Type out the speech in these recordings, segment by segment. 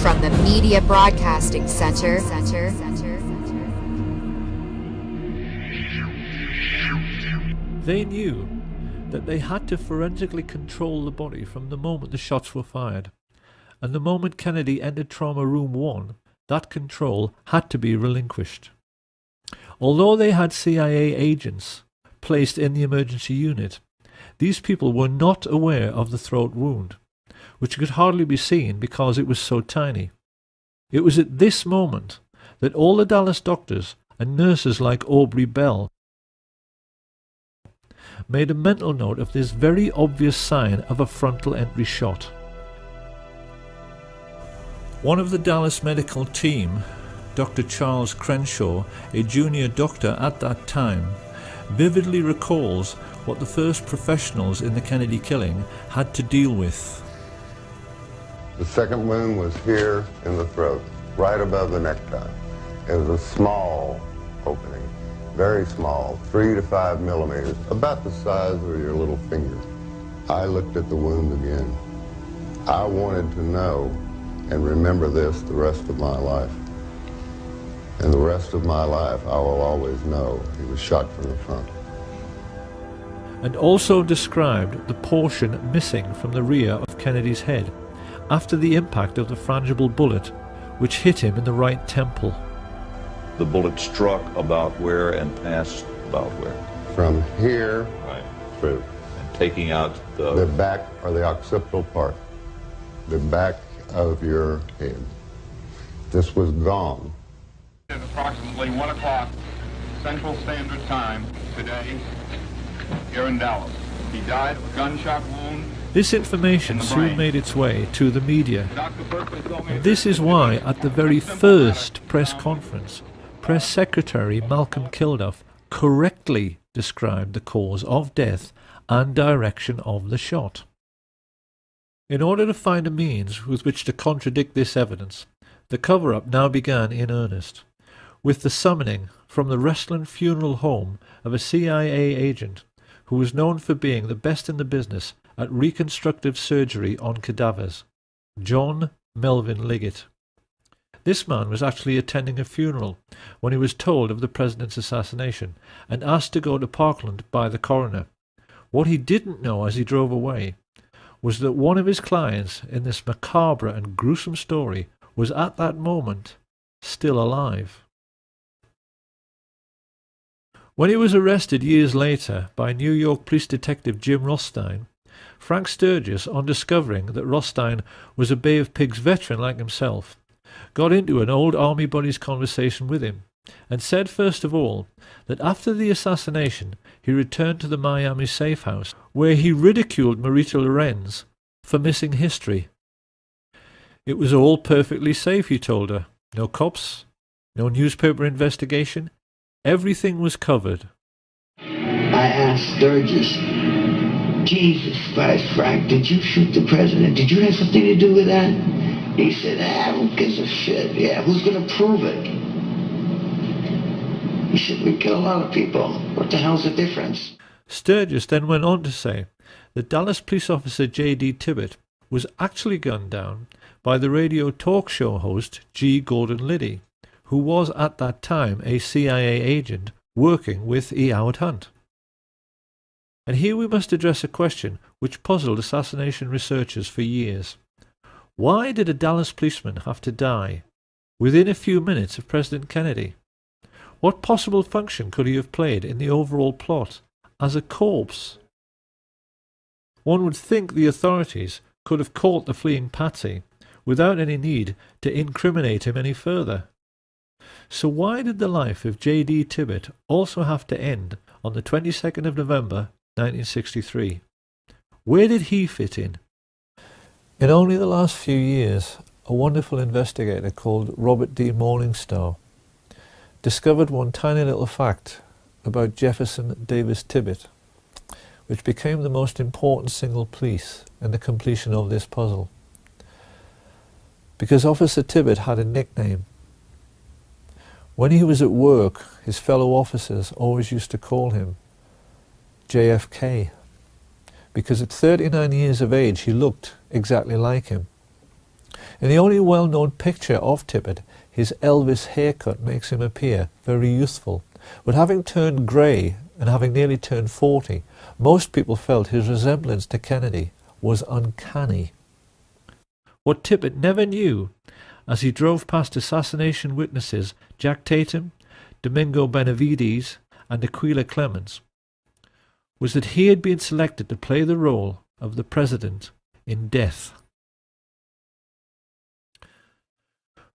From the Media Broadcasting Center. They knew that they had to forensically control the body from the moment the shots were fired. And the moment Kennedy entered Trauma Room 1, that control had to be relinquished. Although they had CIA agents placed in the emergency unit, these people were not aware of the throat wound, which could hardly be seen because it was so tiny. It was at this moment that all the Dallas doctors and nurses like Aubrey Bell made a mental note of this very obvious sign of a frontal entry shot. One of the Dallas medical team, Dr. Charles Crenshaw, a junior doctor at that time, vividly recalls what the first professionals in the Kennedy killing had to deal with. The second wound was here in the throat, right above the necktie. It was a small opening, very small, 3 to 5 millimeters, about the size of your little finger. I looked at the wound again. I wanted to know and remember this the rest of my life. And the rest of my life, I will always know he was shot from the front. And also described the portion missing from the rear of Kennedy's head after the impact of the frangible bullet, which hit him in the right temple. The bullet struck about where and passed about where? From here Right. through. And taking out The back or the occipital part. The back of your head. This was gone. At approximately 1 o'clock Central Standard Time today here in Dallas. He died of a gunshot wound. This information soon made its way to the media. And this is why, at the very first press conference, Press Secretary Malcolm Kilduff correctly described the cause of death and direction of the shot. In order to find a means with which to contradict this evidence, the cover-up now began in earnest, with the summoning from the Restland Funeral Home of a CIA agent who was known for being the best in the business at reconstructive surgery on cadavers, John Melvin Liggett. This man was actually attending a funeral when he was told of the president's assassination and asked to go to Parkland by the coroner. What he didn't know as he drove away was that one of his clients in this macabre and gruesome story was at that moment still alive. When he was arrested years later by New York police detective Jim Rothstein, Frank Sturgis, on discovering that Rothstein was a Bay of Pigs veteran like himself, got into an old army buddy's conversation with him and said first of all that after the assassination he returned to the Miami safe house where he ridiculed Marita Lorenz for missing history. It was all perfectly safe, he told her. No cops, no newspaper investigation. Everything was covered. I asked Sturgis, Jesus Christ, Frank, did you shoot the president? Did you have something to do with that? He said, who gives a shit? Yeah, who's going to prove it? He said, we kill a lot of people. What the hell's the difference? Sturgis then went on to say that Dallas police officer J.D. Tibbett was actually gunned down by the radio talk show host G. Gordon Liddy, who was at that time a CIA agent working with E. Howard Hunt. And here we must address a question which puzzled assassination researchers for years. Why did a Dallas policeman have to die within a few minutes of President Kennedy? What possible function could he have played in the overall plot as a corpse? One would think the authorities could have caught the fleeing patsy without any need to incriminate him any further. So why did the life of J.D. Tibbett also have to end on the 22nd of November, 1963? Where did he fit in? In only the last few years, a wonderful investigator called Robert D. Morningstar discovered one tiny little fact about Jefferson Davis Tibbett, which became the most important single piece in the completion of this puzzle. Because Officer Tibbett had a nickname. When he was at work, his fellow officers always used to call him JFK, because at 39 years of age he looked exactly like him. In the only well-known picture of Tippit, his Elvis haircut makes him appear very youthful, but having turned grey and having nearly turned 40, most people felt his resemblance to Kennedy was uncanny. What Tippit never knew, as he drove past assassination witnesses Jack Tatum, Domingo Benavides, and Aquila Clemens, was that he had been selected to play the role of the president in death.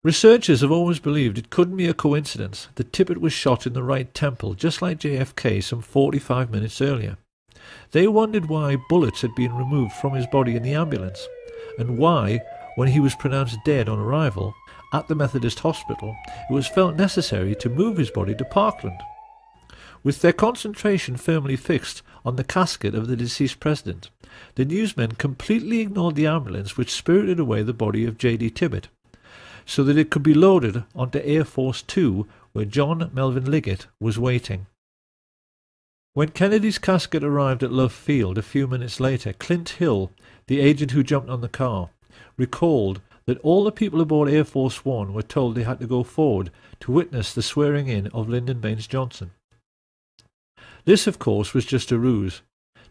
Researchers have always believed it couldn't be a coincidence that Tippit was shot in the right temple, just like JFK some 45 minutes earlier. They wondered why bullets had been removed from his body in the ambulance, and why, when he was pronounced dead on arrival at the Methodist Hospital, it was felt necessary to move his body to Parkland. With their concentration firmly fixed on the casket of the deceased president, the newsmen completely ignored the ambulance which spirited away the body of J.D. Tippit, so that it could be loaded onto Air Force 2, where John Melvin Liggett was waiting. When Kennedy's casket arrived at Love Field a few minutes later, Clint Hill, the agent who jumped on the car, recalled that all the people aboard Air Force 1 were told they had to go forward to witness the swearing-in of Lyndon Baines Johnson. This, of course, was just a ruse,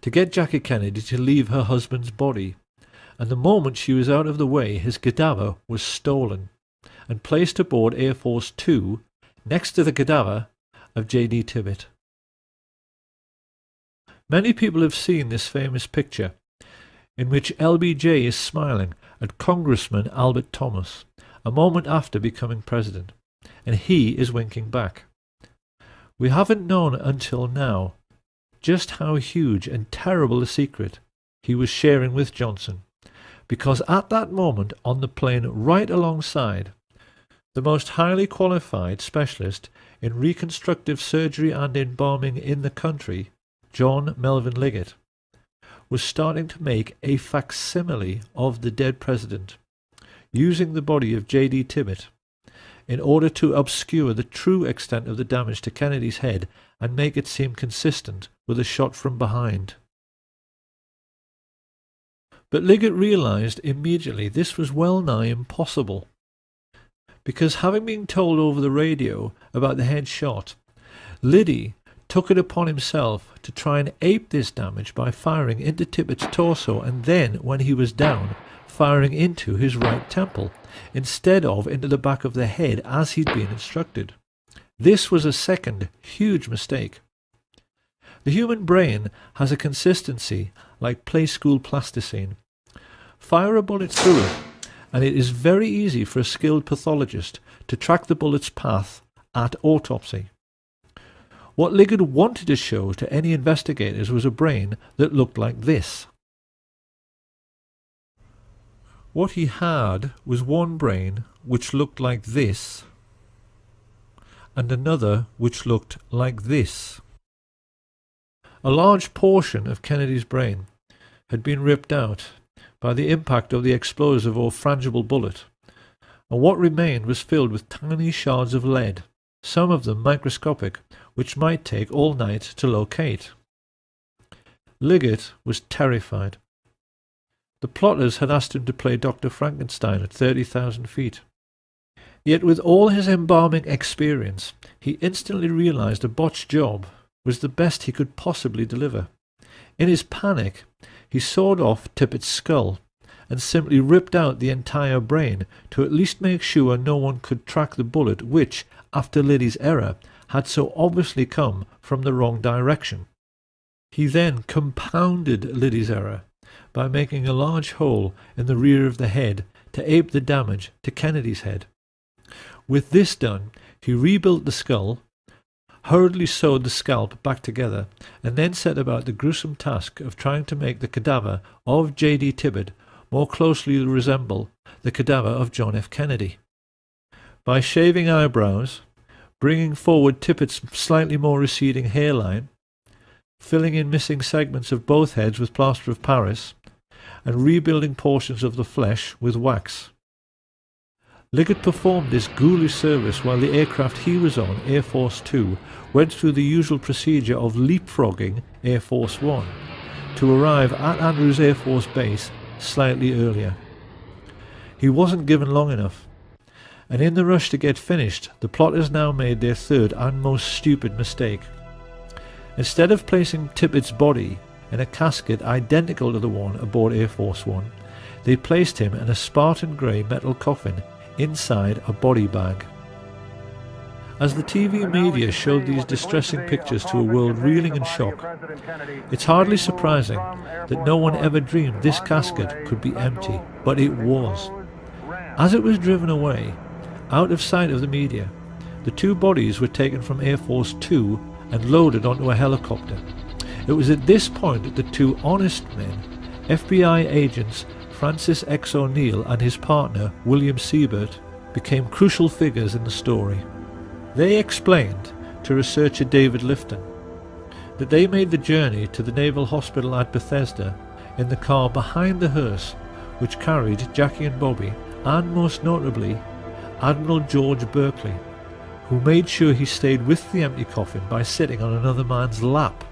to get Jackie Kennedy to leave her husband's body, and the moment she was out of the way, his cadaver was stolen and placed aboard Air Force 2 next to the cadaver of J.D. Tippit. Many people have seen this famous picture in which LBJ is smiling at Congressman Albert Thomas a moment after becoming president, and he is winking back. We haven't known until now just how huge and terrible a secret he was sharing with Johnson, because at that moment on the plane right alongside, the most highly qualified specialist in reconstructive surgery and embalming in the country, John Melvin Liggett, was starting to make a facsimile of the dead president, using the body of J.D. Tippit in order to obscure the true extent of the damage to Kennedy's head and make it seem consistent with a shot from behind. But Liggett realized immediately this was well nigh impossible, because having been told over the radio about the head shot, Liddy took it upon himself to try and ape this damage by firing into Tippit's torso and then, when he was down, firing into his right temple, instead of into the back of the head as he'd been instructed. This was a second huge mistake. The human brain has a consistency like play school plasticine. Fire a bullet through it, and it is very easy for a skilled pathologist to track the bullet's path at autopsy. What Liggett wanted to show to any investigators was a brain that looked like this. What he had was one brain which looked like this, and another which looked like this. A large portion of Kennedy's brain had been ripped out by the impact of the explosive or frangible bullet, and what remained was filled with tiny shards of lead, some of them microscopic, which might take all night to locate. Liggett was terrified. The plotters had asked him to play Dr. Frankenstein at 30,000 feet. Yet with all his embalming experience, he instantly realized a botched job was the best he could possibly deliver. In his panic, he sawed off Tippit's skull and simply ripped out the entire brain to at least make sure no one could track the bullet which, after Liddy's error, had so obviously come from the wrong direction. He then compounded Liddy's error by making a large hole in the rear of the head to ape the damage to Kennedy's head. With this done, he rebuilt the skull, hurriedly sewed the scalp back together, and then set about the gruesome task of trying to make the cadaver of J.D. Tippit more closely resemble the cadaver of John F. Kennedy. By shaving eyebrows, bringing forward Tippit's slightly more receding hairline, filling in missing segments of both heads with plaster of Paris, and rebuilding portions of the flesh with wax. Liggett performed this ghoulish service while the aircraft he was on, Air Force 2, went through the usual procedure of leapfrogging Air Force 1 to arrive at Andrews Air Force Base slightly earlier. He wasn't given long enough. And in the rush to get finished, the plotters now made their third and most stupid mistake. Instead of placing Tippett's body in a casket identical to the one aboard Air Force One, they placed him in a Spartan grey metal coffin inside a body bag. As the TV media showed these distressing pictures to a world reeling in shock, it's hardly surprising that no one ever dreamed this casket could be empty, but it was. As it was driven away, out of sight of the media, the two bodies were taken from Air Force 2 and loaded onto a helicopter. It was at this point that the two honest men, FBI agents Francis X. O'Neill and his partner William Siebert, became crucial figures in the story. They explained to researcher David Lifton that they made the journey to the Naval Hospital at Bethesda in the car behind the hearse which carried Jackie and Bobby, and most notably Admiral George Berkeley, who made sure he stayed with the empty coffin by sitting on another man's lap.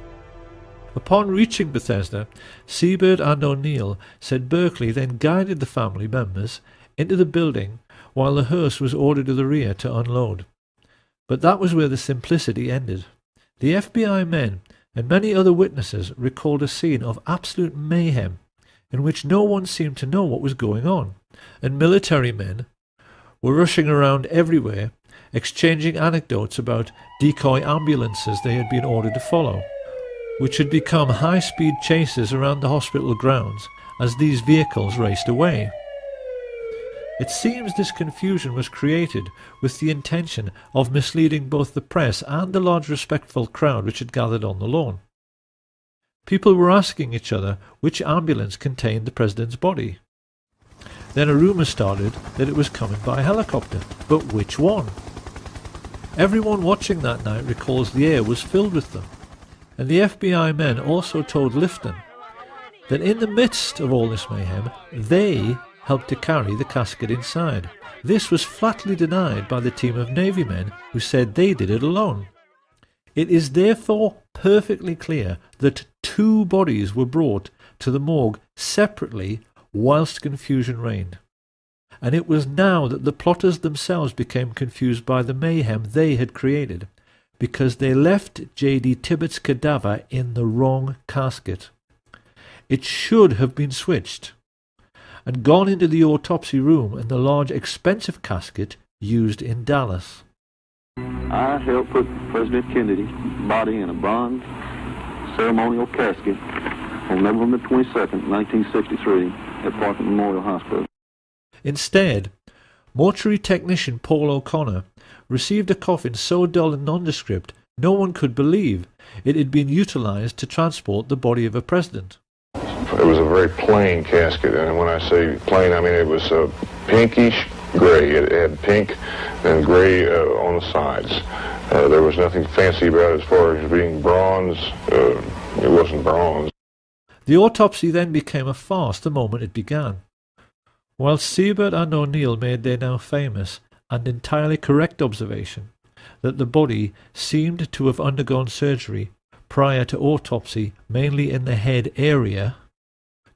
Upon reaching Bethesda, Siebert and O'Neill said Berkeley then guided the family members into the building while the hearse was ordered to the rear to unload. But that was where the simplicity ended. The FBI men and many other witnesses recalled a scene of absolute mayhem in which no one seemed to know what was going on, and military men were rushing around everywhere, exchanging anecdotes about decoy ambulances they had been ordered to follow, which had become high-speed chases around the hospital grounds as these vehicles raced away. It seems this confusion was created with the intention of misleading both the press and the large respectful crowd which had gathered on the lawn. People were asking each other which ambulance contained the president's body. Then a rumour started that it was coming by helicopter, but which one? Everyone watching that night recalls the air was filled with them, and the FBI men also told Lifton that in the midst of all this mayhem, they helped to carry the casket inside. This was flatly denied by the team of Navy men who said they did it alone. It is therefore perfectly clear that two bodies were brought to the morgue separately whilst confusion reigned. And it was now that the plotters themselves became confused by the mayhem they had created, because they left J.D. Tippett's cadaver in the wrong casket. It should have been switched and gone into the autopsy room in the large expensive casket used in Dallas. I helped put President Kennedy's body in a bronze ceremonial casket on November 22nd, 1963 at Parkland Memorial Hospital. Instead, mortuary technician Paul O'Connor received a coffin so dull and nondescript no one could believe it had been utilized to transport the body of a president. It was a very plain casket, and when I say plain, I mean it was pinkish gray. It had pink and gray on the sides. There was nothing fancy about it as far as being bronze. It wasn't bronze. The autopsy then became a farce the moment it began. While Siebert and O'Neill made their now famous and entirely correct observation that the body seemed to have undergone surgery prior to autopsy mainly in the head area,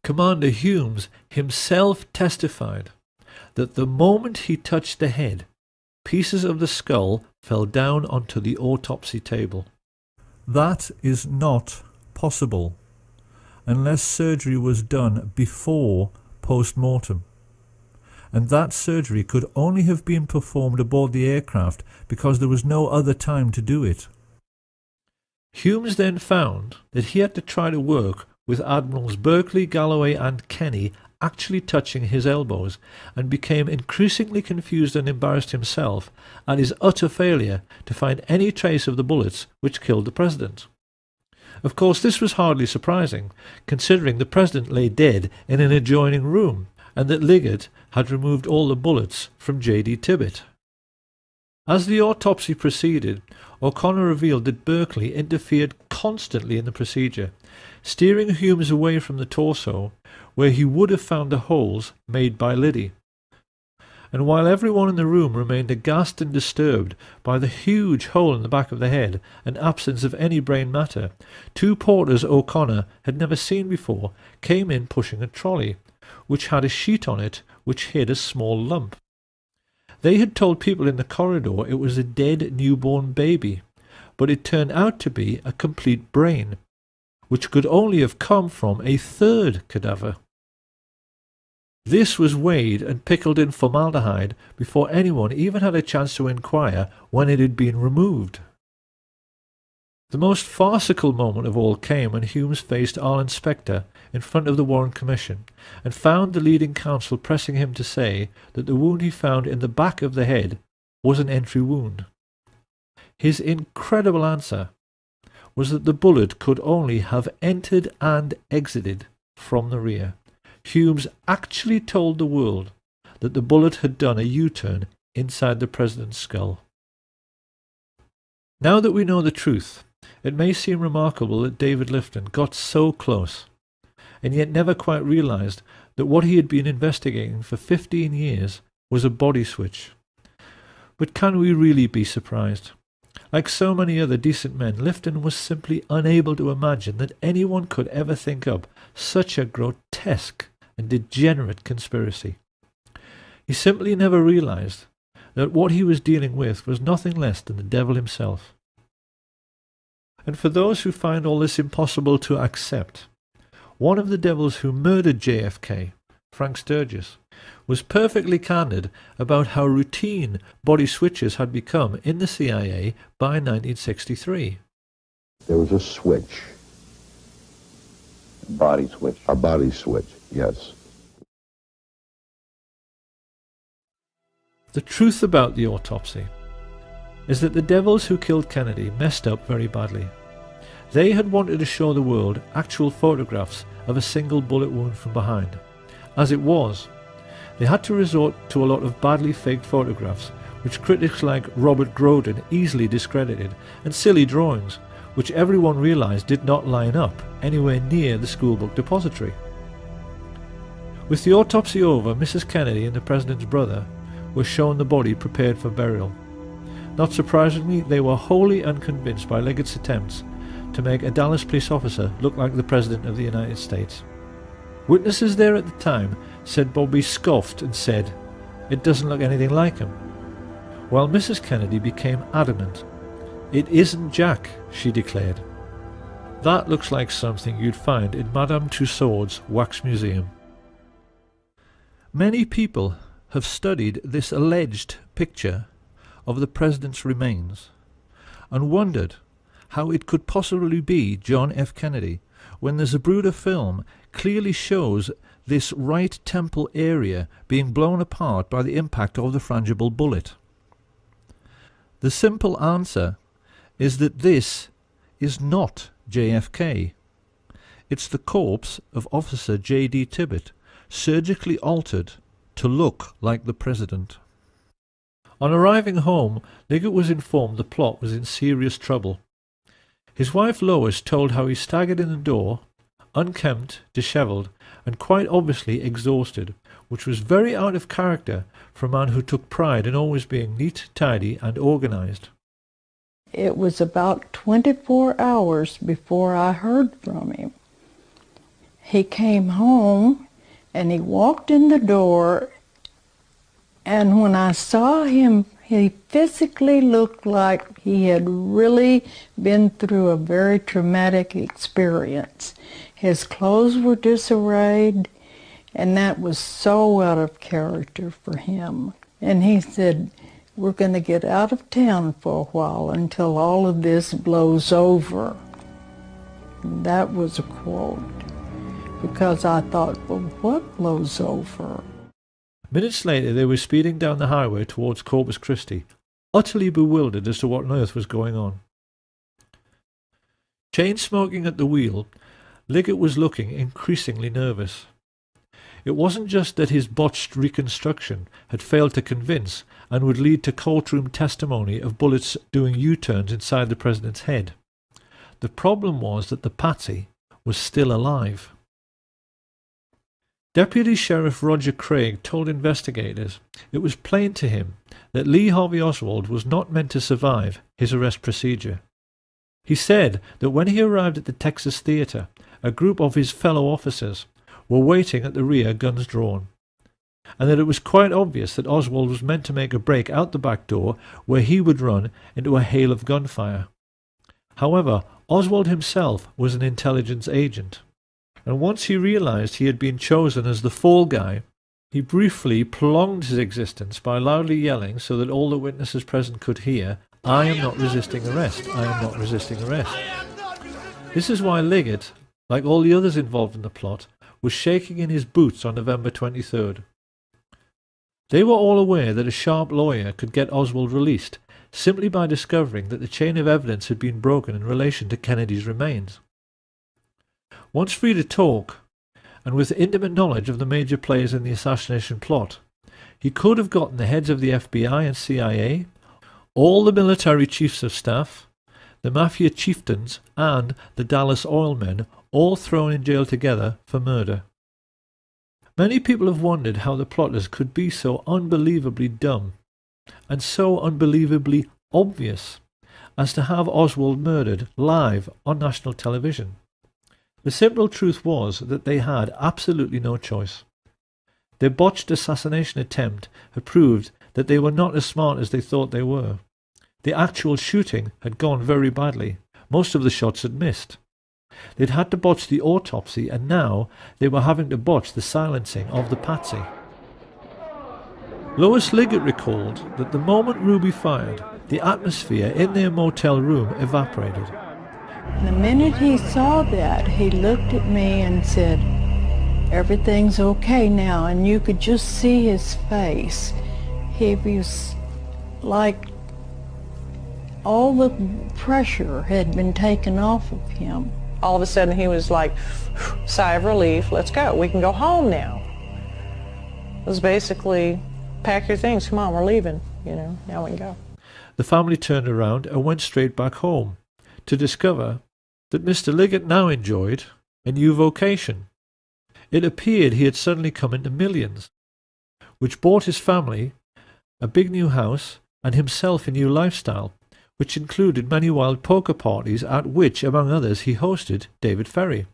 Commander Humes himself testified that the moment he touched the head, pieces of the skull fell down onto the autopsy table. That is not possible unless surgery was done before post-mortem. And that surgery could only have been performed aboard the aircraft because there was no other time to do it. Humes then found that he had to try to work with Admirals Berkeley, Galloway and Kenny actually touching his elbows, and became increasingly confused and embarrassed himself at his utter failure to find any trace of the bullets which killed the president. Of course, this was hardly surprising, considering the president lay dead in an adjoining room, and that Liggett had removed all the bullets from J.D. Tippett. As the autopsy proceeded, O'Connor revealed that Berkeley interfered constantly in the procedure, steering Humes away from the torso, where he would have found the holes made by Liddy. And while everyone in the room remained aghast and disturbed by the huge hole in the back of the head and absence of any brain matter, two porters O'Connor had never seen before came in pushing a trolley, which had a sheet on it which hid a small lump. They had told people in the corridor it was a dead newborn baby, but it turned out to be a complete brain, which could only have come from a third cadaver. This was weighed and pickled in formaldehyde before anyone even had a chance to inquire when it had been removed. The most farcical moment of all came when Humes faced our inspector in front of the Warren Commission and found the leading counsel pressing him to say that the wound he found in the back of the head was an entry wound. His incredible answer was that the bullet could only have entered and exited from the rear. Humes actually told the world that the bullet had done a U-turn inside the president's skull. Now that we know the truth, it may seem remarkable that David Lifton got so close, and yet never quite realized that what he had been investigating for 15 years was a body switch. But can we really be surprised? Like so many other decent men, Lifton was simply unable to imagine that anyone could ever think up such a grotesque and degenerate conspiracy. He simply never realized that what he was dealing with was nothing less than the devil himself. And for those who find all this impossible to accept, one of the devils who murdered JFK, Frank Sturgis, was perfectly candid about how routine body switches had become in the CIA by 1963. There was a switch. Body switch. A body switch, yes. The truth about the autopsy is that the devils who killed Kennedy messed up very badly. They had wanted to show the world actual photographs of a single bullet wound from behind. As it was, they had to resort to a lot of badly faked photographs, which critics like Robert Groden easily discredited, and silly drawings, which everyone realized did not line up anywhere near the schoolbook depository. With the autopsy over, Mrs. Kennedy and the president's brother were shown the body prepared for burial. Not surprisingly, they were wholly unconvinced by Leggett's attempts to make a Dallas police officer look like the President of the United States. Witnesses there at the time said Bobby scoffed and said, "It doesn't look anything like him," while Mrs. Kennedy became adamant. "It isn't Jack," she declared. "That looks like something you'd find in Madame Tussauds wax museum." Many people have studied this alleged picture of the President's remains and wondered how it could possibly be John F. Kennedy when the Zapruder film clearly shows this right temple area being blown apart by the impact of the frangible bullet. The simple answer is that this is not JFK. It's the corpse of Officer J.D. Tibbet, surgically altered to look like the President. On arriving home, Liggett was informed the plot was in serious trouble. His wife Lois told how he staggered in the door, unkempt, dishevelled, and quite obviously exhausted, which was very out of character for a man who took pride in always being neat, tidy, and organised. It was about 24 hours before I heard from him. He came home and he walked in the door, and when I saw him, he physically looked like he had really been through a very traumatic experience. His clothes were disarrayed, and that was so out of character for him. And he said, "We're going to get out of town for a while until all of this blows over." That was a quote, because I thought, well, what blows over? Minutes later, they were speeding down the highway towards Corpus Christi, utterly bewildered as to what on earth was going on. Chain-smoking at the wheel, Liggett was looking increasingly nervous. It wasn't just that his botched reconstruction had failed to convince and would lead to courtroom testimony of bullets doing U-turns inside the President's head. The problem was that the patsy was still alive. Deputy Sheriff Roger Craig told investigators it was plain to him that Lee Harvey Oswald was not meant to survive his arrest procedure. He said that when he arrived at the Texas Theater, a group of his fellow officers were waiting at the rear, guns drawn. and that it was quite obvious that Oswald was meant to make a break out the back door where he would run into a hail of gunfire. However, Oswald himself was an intelligence agent, and once he realized he had been chosen as the fall guy, he briefly prolonged his existence by loudly yelling so that all the witnesses present could hear, "I am not resisting arrest. I am not resisting arrest." This is why Liggett, like all the others involved in the plot, was shaking in his boots on November 23rd. They were all aware that a sharp lawyer could get Oswald released simply by discovering that the chain of evidence had been broken in relation to Kennedy's remains. Once free to talk, and with intimate knowledge of the major players in the assassination plot, he could have gotten the heads of the FBI and CIA, all the military chiefs of staff, the mafia chieftains, and the Dallas oil men all thrown in jail together for murder. Many people have wondered how the plotters could be so unbelievably dumb and so unbelievably obvious as to have Oswald murdered live on national television. The simple truth was that they had absolutely no choice. Their botched assassination attempt had proved that they were not as smart as they thought they were. The actual shooting had gone very badly. Most of the shots had missed. They'd had to botch the autopsy, and now they were having to botch the silencing of the patsy. Lois Liggett recalled that the moment Ruby fired, the atmosphere in their motel room evaporated. The minute he saw that, he looked at me and said, "Everything's okay now," and you could just see his face. He was like all the pressure had been taken off of him. All of a sudden he was like, sigh of relief, let's go, we can go home now. It was basically, pack your things, come on, we're leaving, now we can go. The family turned around and went straight back home to discover that Mr. Liggett now enjoyed a new vocation. It appeared he had suddenly come into millions, which bought his family a big new house and himself a new lifestyle, which included many wild poker parties at which, among others, he hosted David Ferry.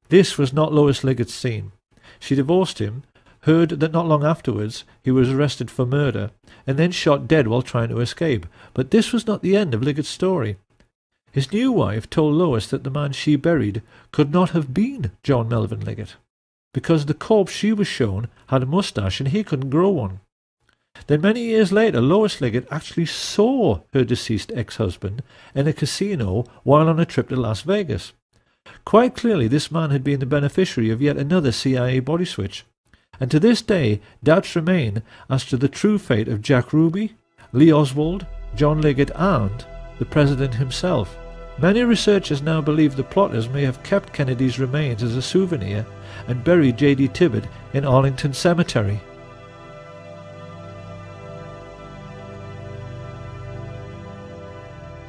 This was not Lois Liggett's scene. She divorced him, heard that not long afterwards he was arrested for murder, and then shot dead while trying to escape. But this was not the end of Liggett's story. His new wife told Lois that the man she buried could not have been John Melvin Liggett, because the corpse she was shown had a moustache and he couldn't grow one. Then many years later, Lois Liggett actually saw her deceased ex-husband in a casino while on a trip to Las Vegas. Quite clearly this man had been the beneficiary of yet another CIA body switch, and to this day doubts remain as to the true fate of Jack Ruby, Lee Oswald, John Liggett, and the President himself. Many researchers now believe the plotters may have kept Kennedy's remains as a souvenir and buried J.D. Tibbett in Arlington Cemetery.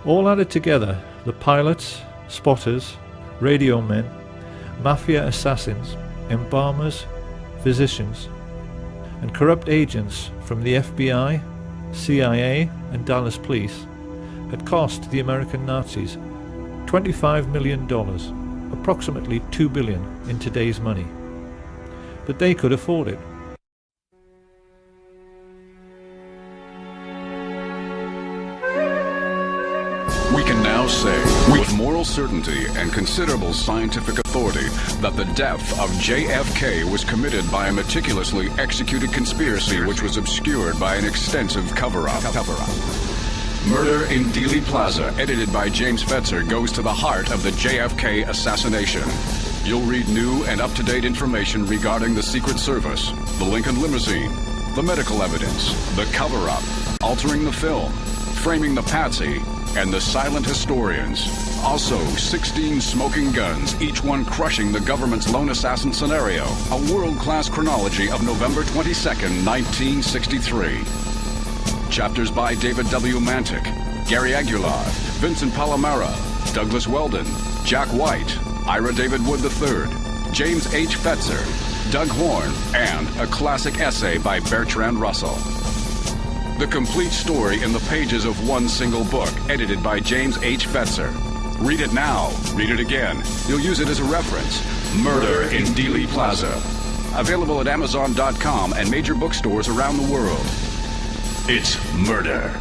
All added together, the pilots, spotters, radio men, mafia assassins, embalmers, physicians, and corrupt agents from the FBI, CIA, and Dallas police had cost the American Nazis $25 million, approximately $2 billion in today's money. But they could afford it. We can now say, with moral certainty and considerable scientific authority, that the death of JFK was committed by a meticulously executed conspiracy which was obscured by an extensive cover-up. Murder in Dealey Plaza, edited by James Fetzer, goes to the heart of the JFK assassination. You'll read new and up-to-date information regarding the Secret Service, the Lincoln limousine, the medical evidence, the cover-up, altering the film, framing the patsy, and the silent historians. Also, 16 smoking guns, each one crushing the government's lone assassin scenario. A world-class chronology of November 22nd, 1963. Chapters by David W. Mantic, Gary Aguilar, Vincent Palomera, Douglas Weldon, Jack White, Ira David Wood III, James H. Fetzer, Doug Horn, and a classic essay by Bertrand Russell. The complete story in the pages of one single book, edited by James H. Fetzer. Read it now, read it again. You'll use it as a reference. Murder in Dealey Plaza. Available at Amazon.com and major bookstores around the world. It's murder.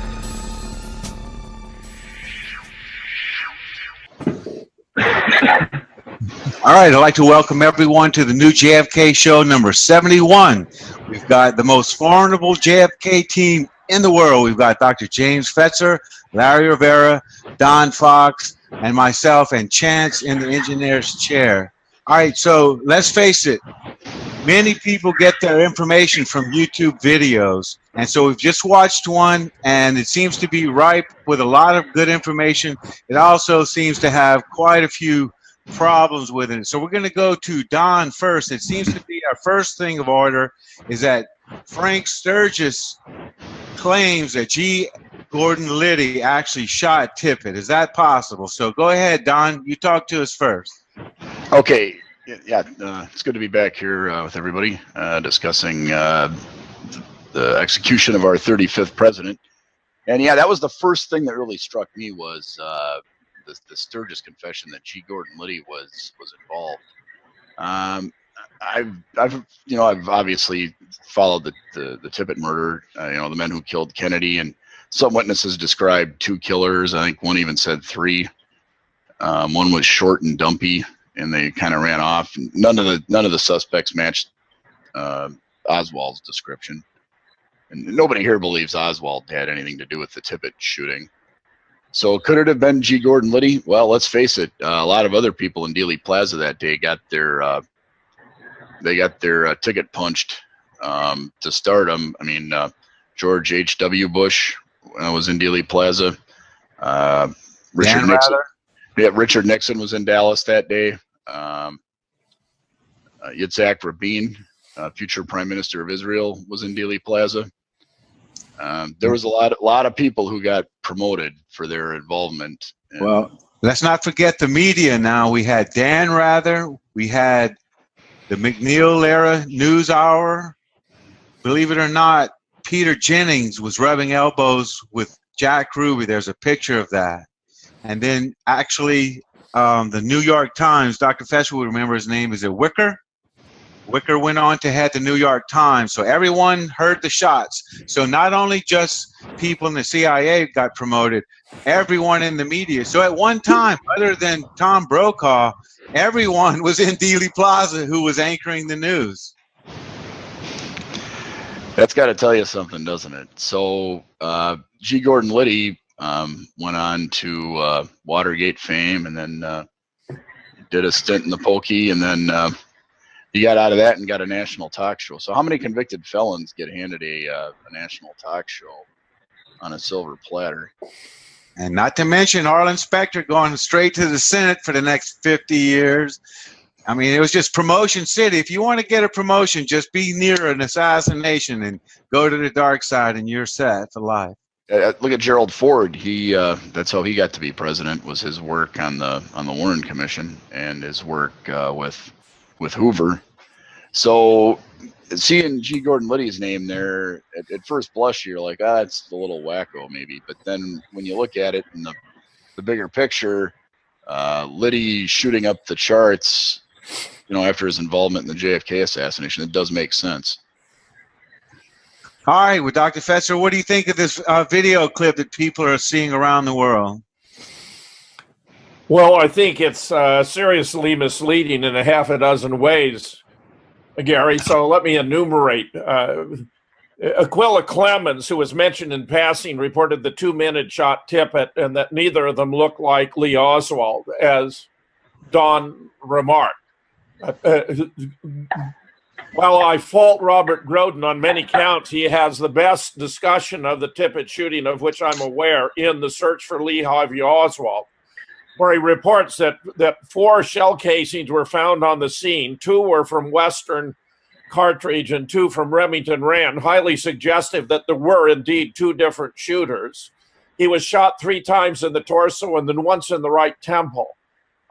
All right, I'd like to welcome everyone to the new JFK show number 71. We've got the most formidable JFK team in the world. We've got Dr. James Fetzer, Larry Rivera, Don Fox, and myself, and Chance in the engineer's chair. All right, so let's face it. Many people get their information from YouTube videos, and so we've just watched one, and it seems to be ripe with a lot of good information. It also seems to have quite a few problems with it. So we're going to go to Don first. It seems to be our first thing of order is that Frank Sturgis claims that G. Gordon Liddy actually shot Tippit. Is that possible? So go ahead, Don. You talk to us first. Okay. Yeah, it's good to be back here with everybody discussing the execution of our 35th president. And yeah, that was the first thing that really struck me was the Sturgis confession that G. Gordon Liddy was involved. I've obviously followed the Tippit murder. The men who killed Kennedy, and some witnesses described 2 killers. I think one even said 3. One was short and dumpy, and they kind of ran off. None of the suspects matched Oswald's description, and nobody here believes Oswald had anything to do with the Tippit shooting. So could it have been G. Gordon Liddy? Well, let's face it. A lot of other people in Dealey Plaza that day got their ticket punched to stardom. I mean, George H.W. Bush was in Dealey Plaza. Richard Nixon. Yeah, Richard Nixon was in Dallas that day. Yitzhak Rabin, future Prime Minister of Israel, was in Dealey Plaza. There was a lot of people who got promoted for their involvement. Well, let's not forget the media now. We had Dan Rather. We had the McNeil-era News Hour. Believe it or not, Peter Jennings was rubbing elbows with Jack Ruby. There's a picture of that. And then actually the New York Times, Dr. Fesher would remember his name, is it Wicker? Wicker went on to head the New York Times. So everyone heard the shots. So not only just people in the CIA got promoted, everyone in the media. So at one time, other than Tom Brokaw, everyone was in Dealey Plaza who was anchoring the news. That's got to tell you something, doesn't it? So G. Gordon Liddy went on to Watergate fame, and then did a stint in the Pokey, and then he got out of that and got a national talk show. So how many convicted felons get handed a national talk show on a silver platter? And not to mention Arlen Specter going straight to the Senate for the next 50 years. I mean, it was just promotion city. If you want to get a promotion, just be near an assassination and go to the dark side, and you're set for life. Look at Gerald Ford. He that's how he got to be president, was his work on the Warren Commission and his work with Hoover. So seeing G. Gordon Liddy's name there, at first blush, you're like, it's a little wacko maybe. But then when you look at it in the bigger picture, Liddy shooting up the charts, after his involvement in the JFK assassination, it does make sense. All right, well, Dr. Fetzer, what do you think of this video clip that people are seeing around the world? Well, I think it's seriously misleading in a half a dozen ways, Gary. So let me enumerate. Aquila Clemens, who was mentioned in passing, reported the 2 men had shot Tippit and that neither of them looked like Lee Oswald, as Don remarked. While I fault Robert Groden on many counts, he has the best discussion of the Tippit shooting of which I'm aware in The Search for Lee Harvey Oswald, where he reports that 4 shell casings were found on the scene. 2 were from Western Cartridge and 2 from Remington Rand, highly suggestive that there were indeed 2 different shooters. He was shot 3 times in the torso and then once in the right temple.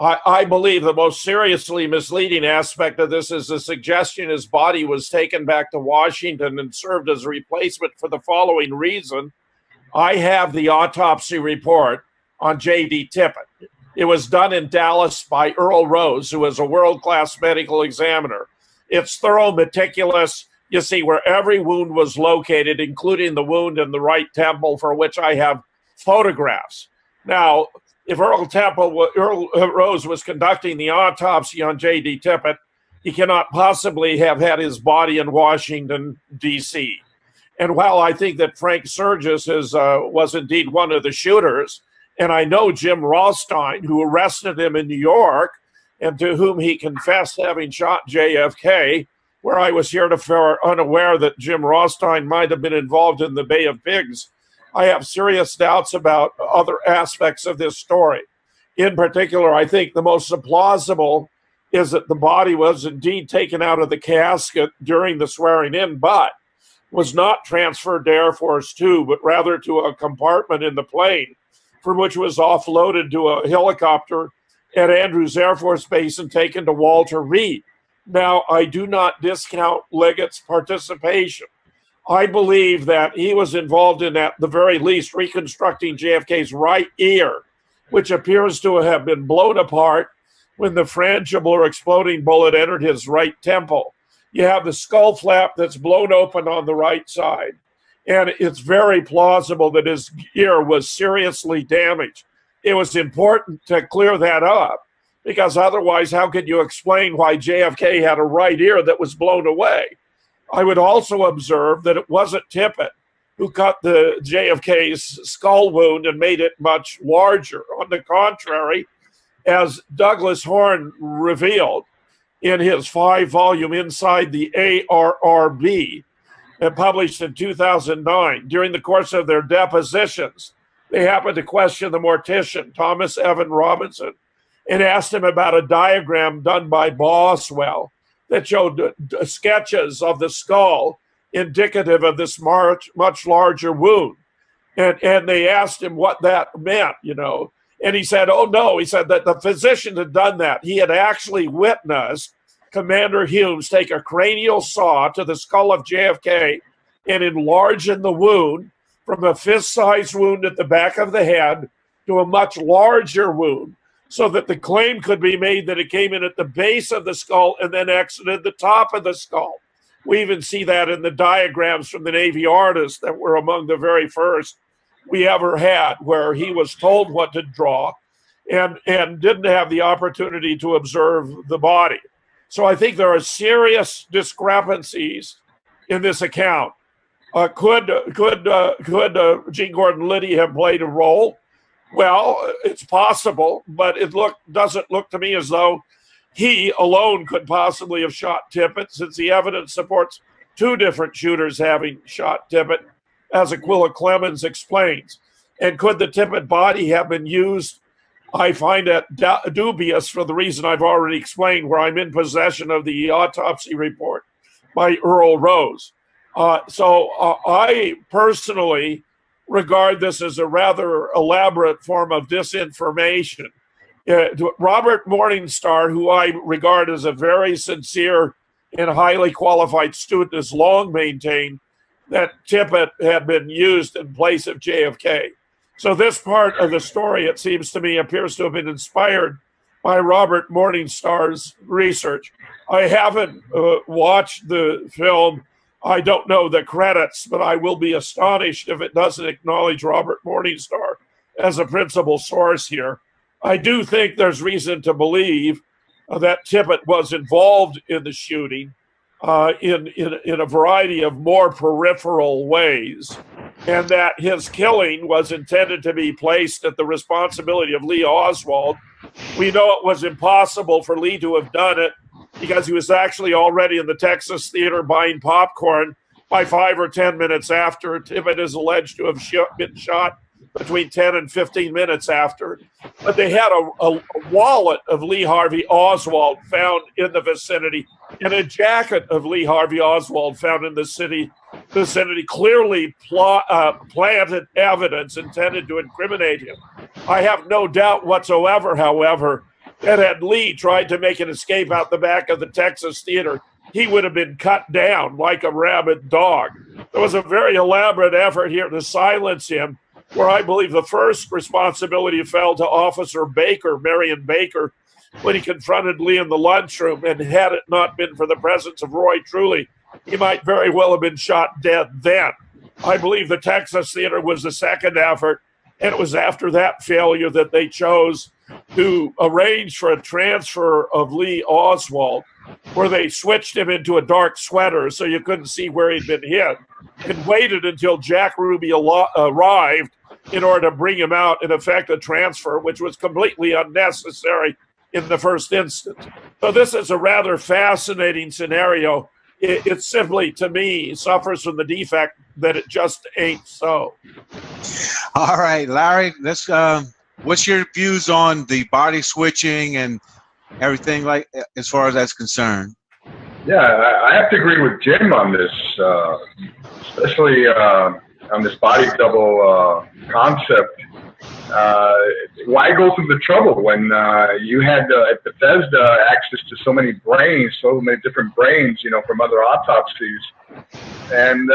I believe the most seriously misleading aspect of this is the suggestion his body was taken back to Washington and served as a replacement for the following reason. I have the autopsy report on J.D. Tippit. It was done in Dallas by Earl Rose, who is a world-class medical examiner. It's thorough, meticulous. You see where every wound was located, including the wound in the right temple, for which I have photographs. Now, if Earl Rose was conducting the autopsy on J.D. Tippit, he cannot possibly have had his body in Washington, D.C. And while I think that Frank Surgis was indeed one of the shooters, and I know Jim Rothstein, who arrested him in New York, and to whom he confessed having shot JFK, where I was heretofore unaware that Jim Rothstein might have been involved in the Bay of Pigs, I have serious doubts about other aspects of this story. In particular, I think the most plausible is that the body was indeed taken out of the casket during the swearing in, but was not transferred to Air Force Two, but rather to a compartment in the plane, from which was offloaded to a helicopter at Andrews Air Force Base and taken to Walter Reed. Now, I do not discount Leggett's participation. I believe that he was involved in, at the very least, reconstructing JFK's right ear, which appears to have been blown apart when the frangible or exploding bullet entered his right temple. You have the skull flap that's blown open on the right side, and it's very plausible that his ear was seriously damaged. It was important to clear that up, because otherwise, how could you explain why JFK had a right ear that was blown away? I would also observe that it wasn't Tippit who cut the JFK's skull wound and made it much larger. On the contrary, as Douglas Horne revealed in his 5-volume Inside the ARRB, published in 2009, during the course of their depositions, they happened to question the mortician, Thomas Evan Robinson, and asked him about a diagram done by Boswell that showed sketches of the skull indicative of this much larger wound. And they asked him what that meant, And he said, oh, no. He said that the physician had done that. He had actually witnessed Commander Humes take a cranial saw to the skull of JFK and enlarge the wound from a fist-sized wound at the back of the head to a much larger wound, so that the claim could be made that it came in at the base of the skull and then exited the top of the skull. We even see that in the diagrams from the Navy artists that were among the very first we ever had, where he was told what to draw and didn't have the opportunity to observe the body. So I think there are serious discrepancies in this account. Could Gene Gordon Liddy have played a role? Well, it's possible, but it doesn't look to me as though he alone could possibly have shot Tippit, since the evidence supports 2 different shooters having shot Tippit, as Aquila Clemens explains. And could the Tippit body have been used? I find it dubious for the reason I've already explained, where I'm in possession of the autopsy report by Earl Rose. So I personally regard this as a rather elaborate form of disinformation. Robert Morningstar, who I regard as a very sincere and highly qualified student, has long maintained that Tippit had been used in place of JFK. So this part of the story, it seems to me, appears to have been inspired by Robert Morningstar's research. I haven't watched the film. I don't know the credits, but I will be astonished if it doesn't acknowledge Robert Morningstar as a principal source here. I do think there's reason to believe that Tippit was involved in the shooting in a variety of more peripheral ways, and that his killing was intended to be placed at the responsibility of Lee Oswald. We know it was impossible for Lee to have done it because he was actually already in the Texas theater buying popcorn by 5 or 10 minutes after. Tippit is alleged to have been shot between 10 and 15 minutes after. But they had a wallet of Lee Harvey Oswald found in the vicinity, and a jacket of Lee Harvey Oswald found in the vicinity, clearly planted evidence intended to incriminate him. I have no doubt whatsoever, however, that had Lee tried to make an escape out the back of the Texas theater, he would have been cut down like a rabid dog. There was a very elaborate effort here to silence him, where I believe the first responsibility fell to Officer Baker, Marion Baker, when he confronted Lee in the lunchroom, and had it not been for the presence of Roy Truly, he might very well have been shot dead then. I believe the Texas Theater was the second effort, and it was after that failure that they chose to arrange for a transfer of Lee Oswald, where they switched him into a dark sweater so you couldn't see where he'd been hit, and waited until Jack Ruby arrived in order to bring him out and effect a transfer, which was completely unnecessary in the first instance. So this is a rather fascinating scenario. It simply, to me, suffers from the defect that it just ain't so. All right, Larry, let's. What's your views on the body switching and everything like as far as that's concerned? Yeah, I have to agree with Jim on this, especially on this body double concept. Why go through the trouble when you had at Bethesda access to so many brains, so many different brains, from other autopsies, and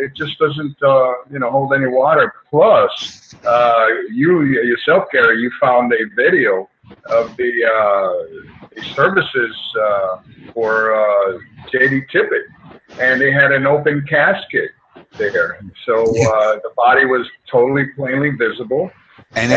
it just doesn't, hold any water. Plus, you yourself, Gary, you found a video of the services for J.D. Tippit, and they had an open casket there, so the body was totally plainly visible. And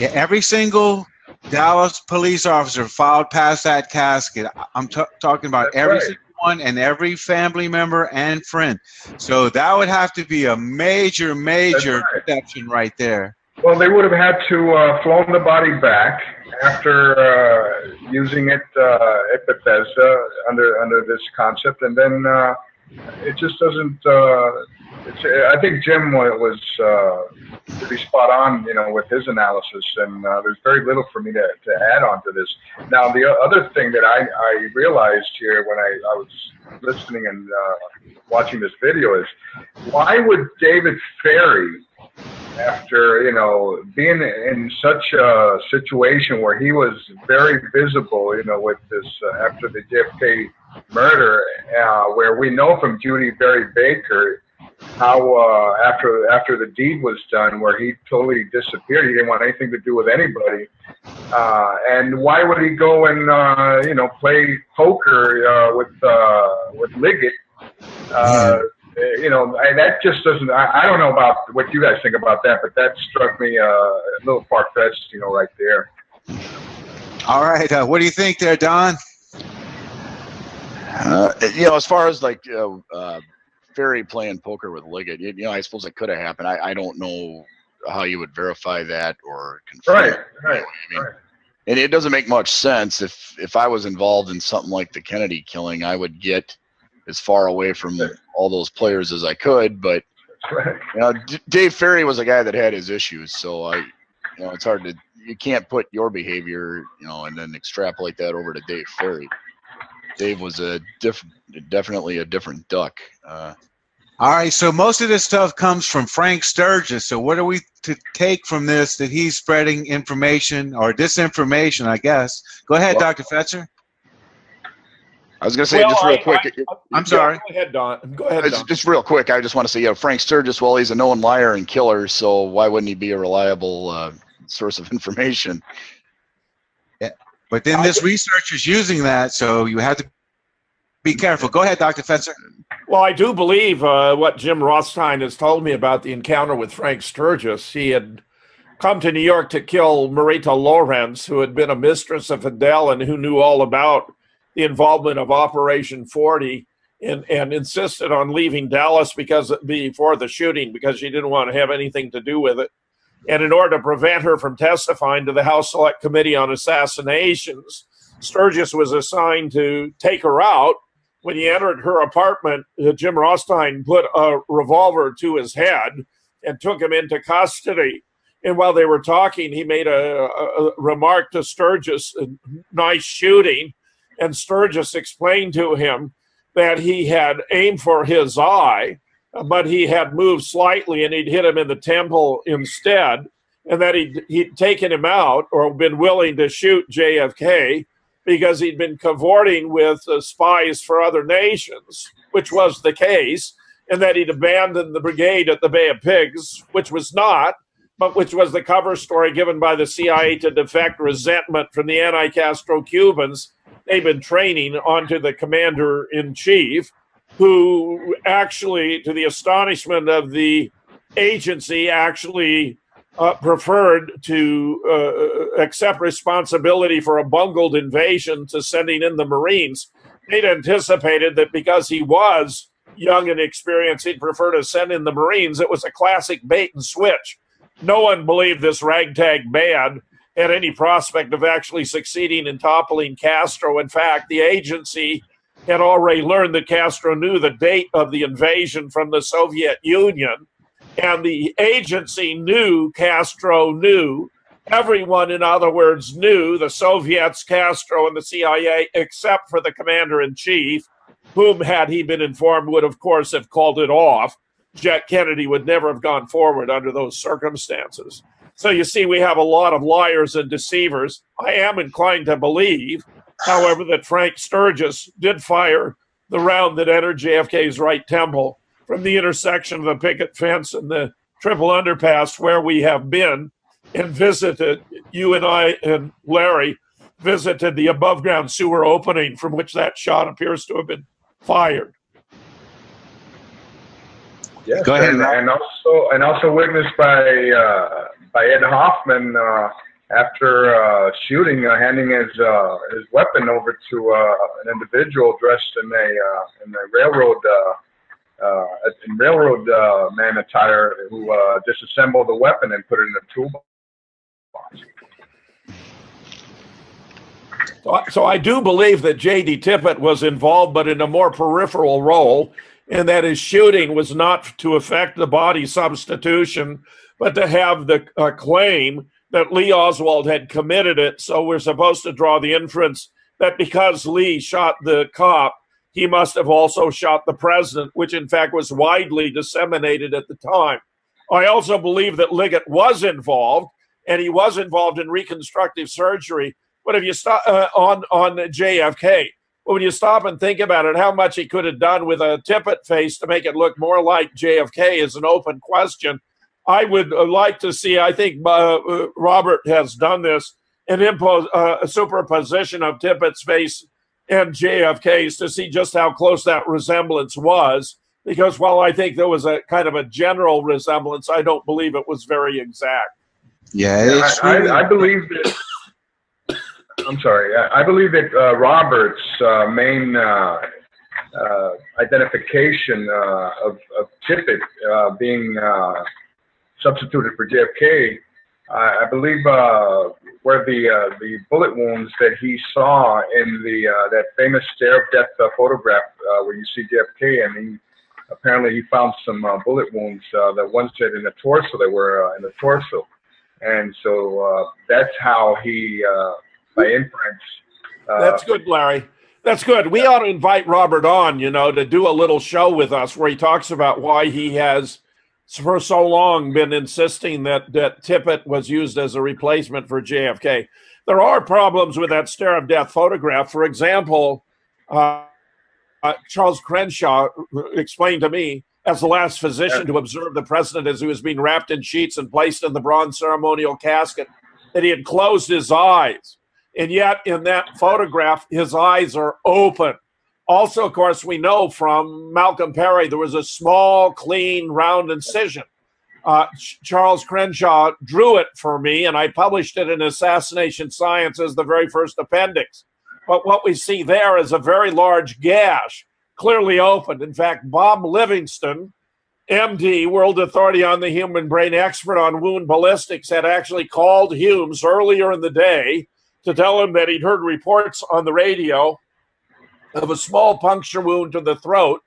every single Dallas police officer filed past that casket. I'm talking about every single one, and every family member and friend. So that would have to be a major deception right there. Well, they would have had to flown the body back after using it at Bethesda under this concept, and then it just doesn't. I think Jim was pretty spot on, with his analysis, and there's very little for me to add on to this. Now, the other thing that I realized here when I was listening and watching this video is, why would David Ferry, after being in such a situation where he was very visible, with this after the JFK murder, where we know from Judy Berry Baker how after the deed was done, where he totally disappeared, he didn't want anything to do with anybody, and why would he go and play poker with Liggett? That just doesn't. I don't know about what you guys think about that, but that struck me a little far-fetched, right there. All right, what do you think there, Don? As far as Ferry playing poker with Liggett, I suppose it could have happened. I don't know how you would verify that or confirm it. Right. And it doesn't make much sense. If I was involved in something like the Kennedy killing, I would get as far away from all those players as I could. But Dave Ferry was a guy that had his issues, so it's hard to. You can't put your behavior, and then extrapolate that over to Dave Ferry. Dave was definitely a different duck. All right, so most of this stuff comes from Frank Sturgis. So what are we to take from this, that he's spreading information or disinformation, I guess? Go ahead, Dr. Fetzer. I was going to say just real quick. I'm sorry. Go ahead, Don. Go ahead, Don. Just real quick, I just want to say, Frank Sturgis, well, he's a known liar and killer, so why wouldn't he be a reliable source of information? Yeah, but then this research is using that, so you have to be careful. Go ahead, Dr. Fetzer. Well, I do believe what Jim Rothstein has told me about the encounter with Frank Sturgis. He had come to New York to kill Marita Lorenz, who had been a mistress of Fidel and who knew all about the involvement of Operation 40, and insisted on leaving Dallas before the shooting because she didn't want to have anything to do with it. And in order to prevent her from testifying to the House Select Committee on Assassinations, Sturgis was assigned to take her out. When he entered her apartment, Jim Rothstein put a revolver to his head and took him into custody. And while they were talking, he made a remark to Sturgis, nice shooting. And Sturgis explained to him that he had aimed for his eye, but he had moved slightly and he'd hit him in the temple instead, and that he'd taken him out or been willing to shoot JFK because he'd been cavorting with spies for other nations, which was the case, and that he'd abandoned the brigade at the Bay of Pigs, which was not, but which was the cover story given by the CIA to deflect resentment from the anti-Castro Cubans they've been training onto the commander-in-chief, who actually, to the astonishment of the agency, actually preferred to accept responsibility for a bungled invasion to sending in the Marines. They'd anticipated that because he was young and experienced, he'd prefer to send in the Marines. It was a classic bait and switch. No one believed this ragtag band had any prospect of actually succeeding in toppling Castro. In fact, the agency had already learned that Castro knew the date of the invasion from the Soviet Union, and the agency knew Castro knew. Everyone, in other words, knew, the Soviets, Castro, and the CIA, except for the commander-in-chief, whom, had he been informed, would, of course, have called it off. Jack Kennedy would never have gone forward under those circumstances. So you see, we have a lot of liars and deceivers. I am inclined to believe, however, that Frank Sturgis did fire the round that entered JFK's right temple from the intersection of the picket fence and the triple underpass where we have been and visited. You and I and Larry visited the above-ground sewer opening from which that shot appears to have been fired. Yes, Go ahead, and also witnessed by Ed Hoffman after shooting, handing his weapon over to an individual dressed in a railroad man attire, who disassembled the weapon and put it in a toolbox. So I do believe that J.D. Tippit was involved, but in a more peripheral role, and that his shooting was not to affect the body substitution, but to have the claim that Lee Oswald had committed it. So we're supposed to draw the inference that because Lee shot the cop, he must have also shot the president, which in fact was widely disseminated at the time. I also believe that Liggett was involved, and he was involved in reconstructive surgery. But if you stop on JFK, when you stop and think about it, how much he could have done with a Tippit face to make it look more like JFK is an open question. I would like to see, I think Robert has done this, an a superposition of Tippit's face and JFK's to see just how close that resemblance was. Because while I think there was a kind of a general resemblance, I don't believe it was very exact. Yeah, I believe that. I'm sorry. I believe that Robert's main identification of Tippit being substituted for JFK, I believe were the bullet wounds that he saw in that famous stare of death photograph where you see JFK, and apparently he found some bullet wounds. The ones that in the torso, they were in the torso, and so that's how he. By inference. That's good, Larry. That's good. We ought to invite Robert on, to do a little show with us where he talks about why he has for so long been insisting that Tippit was used as a replacement for JFK. There are problems with that stare of death photograph. For example, Charles Crenshaw explained to me, as the last physician to observe the president as he was being wrapped in sheets and placed in the bronze ceremonial casket, that he had closed his eyes. And yet, in that photograph, his eyes are open. Also, of course, we know from Malcolm Perry, there was a small, clean, round incision. Charles Crenshaw drew it for me, and I published it in Assassination Science as the very first appendix. But what we see there is a very large gash, clearly opened. In fact, Bob Livingston, MD, World Authority on the Human Brain, expert on wound ballistics, had actually called Humes earlier in the day to tell him that he'd heard reports on the radio of a small puncture wound to the throat,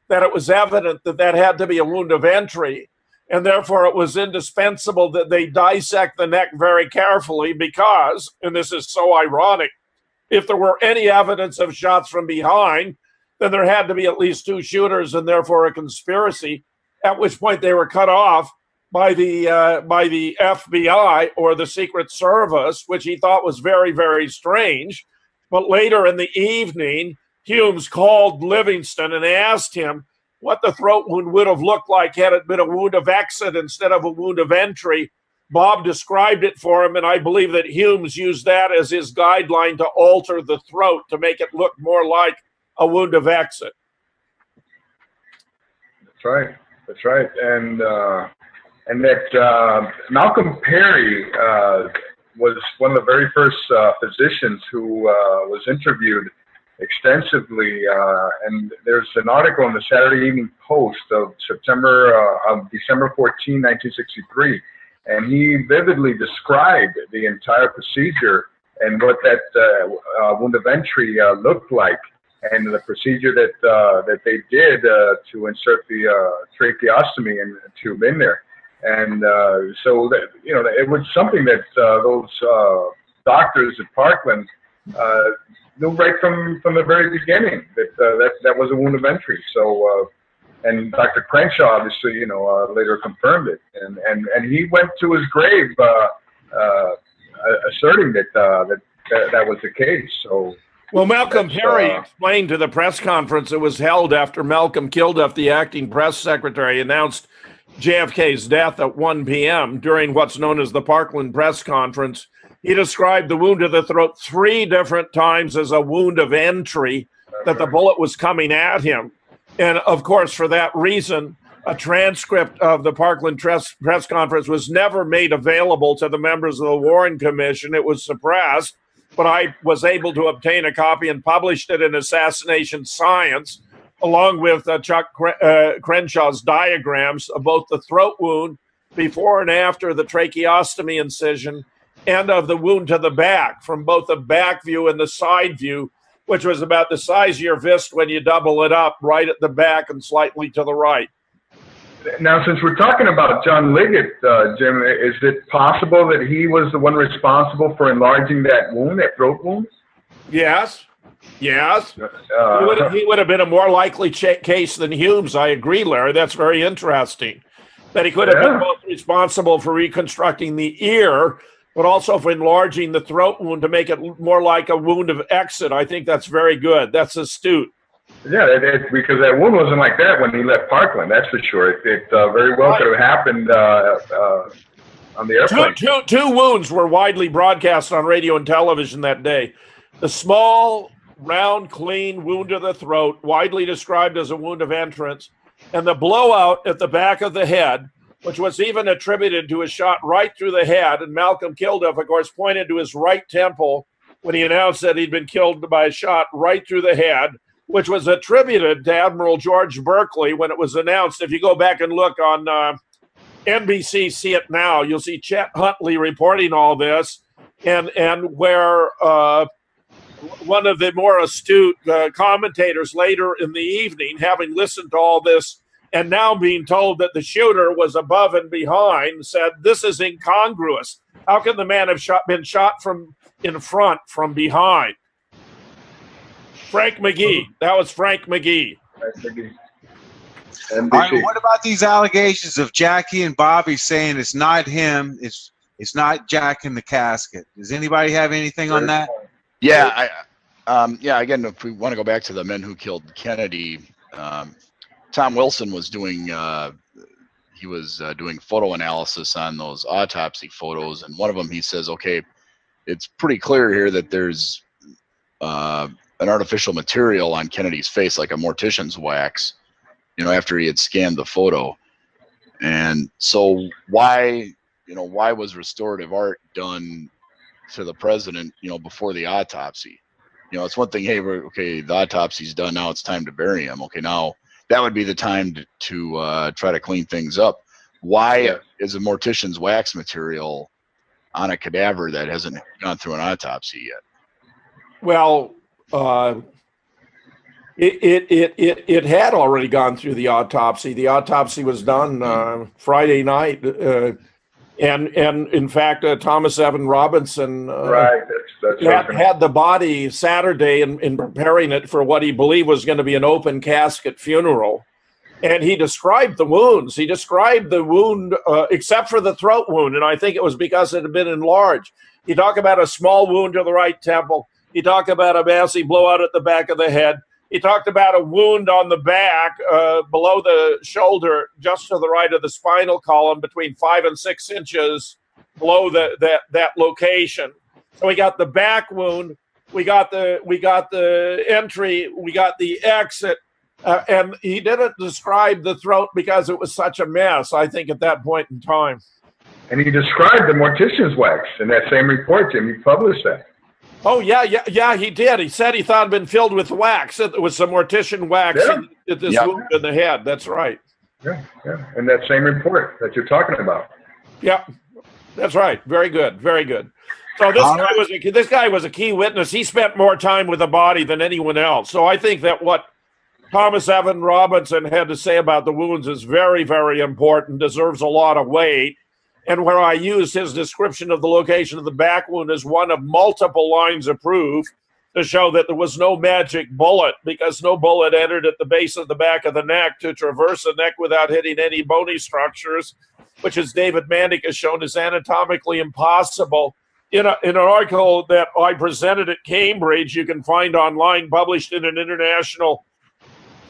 that it was evident that had to be a wound of entry, and therefore it was indispensable that they dissect the neck very carefully because, and this is so ironic, if there were any evidence of shots from behind, then there had to be at least two shooters and therefore a conspiracy, at which point they were cut off by the FBI or the Secret Service, which he thought was very, very strange. But later in the evening, Humes called Livingston and asked him what the throat wound would have looked like had it been a wound of exit instead of a wound of entry. Bob described it for him, and I believe that Humes used that as his guideline to alter the throat to make it look more like a wound of exit. That's right. That's right. And that Malcolm Perry was one of the very first physicians who was interviewed extensively. And there's an article in the Saturday Evening Post of December 14, 1963. And he vividly described the entire procedure and what that wound of entry looked like, and the procedure that they did to insert the tracheostomy and tube in there. And so that, it was something that those doctors at Parkland knew right from the very beginning that was a wound of entry. So. And Dr. Crenshaw, obviously, later confirmed it, and he went to his grave asserting that was the case. So, well, Malcolm Perry explained to the press conference that was held after Malcolm Kilduff, the acting press secretary, announced JFK's death at 1 p.m. during what's known as the Parkland press conference. He described the wound to the throat 3 different times as a wound of entry, that the bullet was coming at him. And, of course, for that reason, a transcript of the Parkland press conference was never made available to the members of the Warren Commission. It was suppressed, but I was able to obtain a copy and published it in Assassination Science, along with Chuck Crenshaw's diagrams of both the throat wound before and after the tracheostomy incision and of the wound to the back, from both the back view and the side view, which was about the size of your fist when you double it up, right at the back and slightly to the right. Now, since we're talking about John Liggett, Jim, is it possible that he was the one responsible for enlarging that wound, that throat wound? Yes. He would have been a more likely case than Humes. I agree, Larry. That's very interesting. That he could have been both responsible for reconstructing the ear, but also for enlarging the throat wound to make it more like a wound of exit. I think that's very good. That's astute. Yeah, because that wound wasn't like that when he left Parkland, that's for sure. It very well could have happened on the airplane. Two wounds were widely broadcast on radio and television that day. The small, round, clean wound to the throat, widely described as a wound of entrance, and the blowout at the back of the head, which was even attributed to a shot right through the head. And Malcolm Kilduff, of course, pointed to his right temple when he announced that he'd been killed by a shot right through the head, which was attributed to Admiral George Berkeley when it was announced. If you go back and look on NBC See It Now, you'll see Chet Huntley reporting all this, and where one of the more astute commentators later in the evening, having listened to all this, and now being told that the shooter was above and behind, said, this is incongruous. How can the man have been shot from in front from behind? Frank McGee. That was Frank McGee. All right, what about these allegations of Jackie and Bobby saying it's not him, it's not Jack in the casket? Does anybody have anything on that? Yeah, again, if we want to go back to the men who killed Kennedy, Tom Wilson was doing doing photo analysis on those autopsy photos, and one of them he says, okay, it's pretty clear here that there's an artificial material on Kennedy's face, like a mortician's wax, after he had scanned the photo. And so why was restorative art done to the president, before the autopsy? It's one thing, hey, the autopsy's done, now it's time to bury him. Okay, now that would be the time to try to clean things up. Why is a mortician's wax material on a cadaver that hasn't gone through an autopsy yet? Well, it had already gone through the autopsy. The autopsy was done Friday night, and in fact, Thomas Evan Robinson had the body Saturday in preparing it for what he believed was going to be an open casket funeral. And he described the wounds. He described the wound, except for the throat wound, and I think it was because it had been enlarged. He talked about a small wound to the right temple. He talked about a massive blowout at the back of the head. He talked about a wound on the back below the shoulder, just to the right of the spinal column, between 5 and 6 inches below that location. So we got the back wound, we got the entry, we got the exit, and he didn't describe the throat because it was such a mess, I think, at that point in time. And he described the mortician's wax in that same report, Jim. He published that. Oh, yeah, he did. He said he thought it had been filled with wax. It was some mortician wax in this wound in the head. That's right. Yeah, in that same report that you're talking about. Yeah, that's right. Very good, very good. So this guy was a key witness. He spent more time with the body than anyone else. So I think that what Thomas Evan Robinson had to say about the wounds is very, very important, deserves a lot of weight. And where I used his description of the location of the back wound as one of multiple lines of proof to show that there was no magic bullet, because no bullet entered at the base of the back of the neck to traverse the neck without hitting any bony structures, which, as David Mandick has shown, is anatomically impossible. In an article that I presented at Cambridge, you can find online, published in an international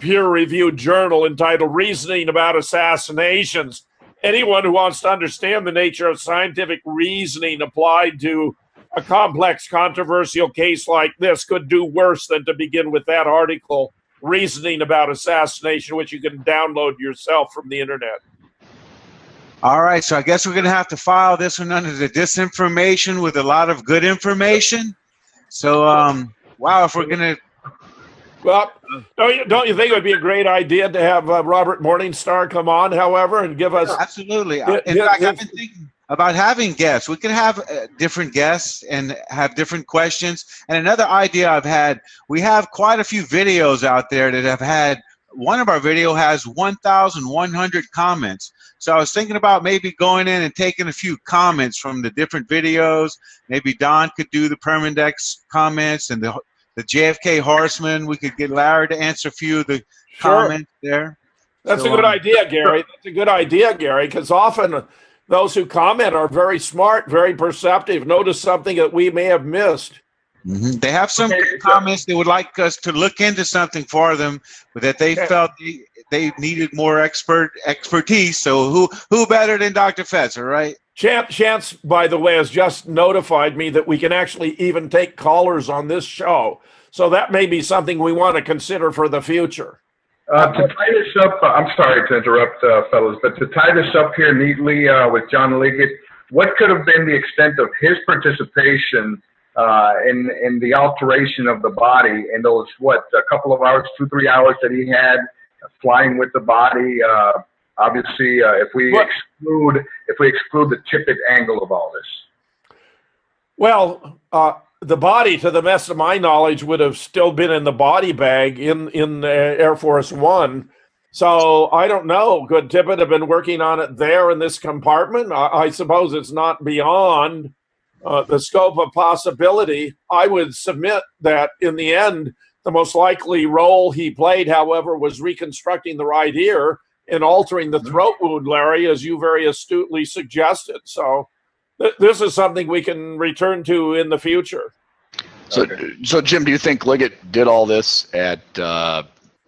peer-reviewed journal entitled Reasoning About Assassinations. Anyone who wants to understand the nature of scientific reasoning applied to a complex, controversial case like this could do worse than to begin with that article, Reasoning About Assassination, which you can download yourself from the internet. All right, so I guess we're going to have to file this one under the disinformation with a lot of good information. So, wow, if we're going to... Well, don't you think it would be a great idea to have Robert Morningstar come on, however, and give us... Absolutely. In fact, I've been thinking about having guests. We could have different guests and have different questions. And another idea I've had, we have quite a few videos out there that have had... One of our video has 1,100 comments. So I was thinking about maybe going in and taking a few comments from the different videos. Maybe Don could do the Permindex comments and the JFK Horseman. We could get Larry to answer a few of the comments there. That's a good idea, Gary. That's a good idea, Gary, because often those who comment are very smart, very perceptive, notice something that we may have missed. Mm-hmm. They have some comments they would like us to look into something for them, but that they felt they needed more expertise. So who better than Dr. Fetzer, right? Chance, by the way, has just notified me that we can actually even take callers on this show. So that may be something we want to consider for the future. To tie this up, I'm sorry to interrupt, fellas, but to tie this up here neatly with John Liggett, what could have been the extent of his participation in the alteration of the body in those, a couple of hours, 2-3 hours that he had flying with the body? Obviously, if we exclude the Tippett angle of all this. Well, the body, to the best of my knowledge, would have still been in the body bag in Air Force One. So I don't know. Could Tippett have been working on it there in this compartment? I suppose it's not beyond the scope of possibility. I would submit that in the end, the most likely role he played, however, was reconstructing the right ear and altering the throat wound, Larry, as you very astutely suggested. So this is something we can return to in the future. So Jim, do you think Liggett did all this at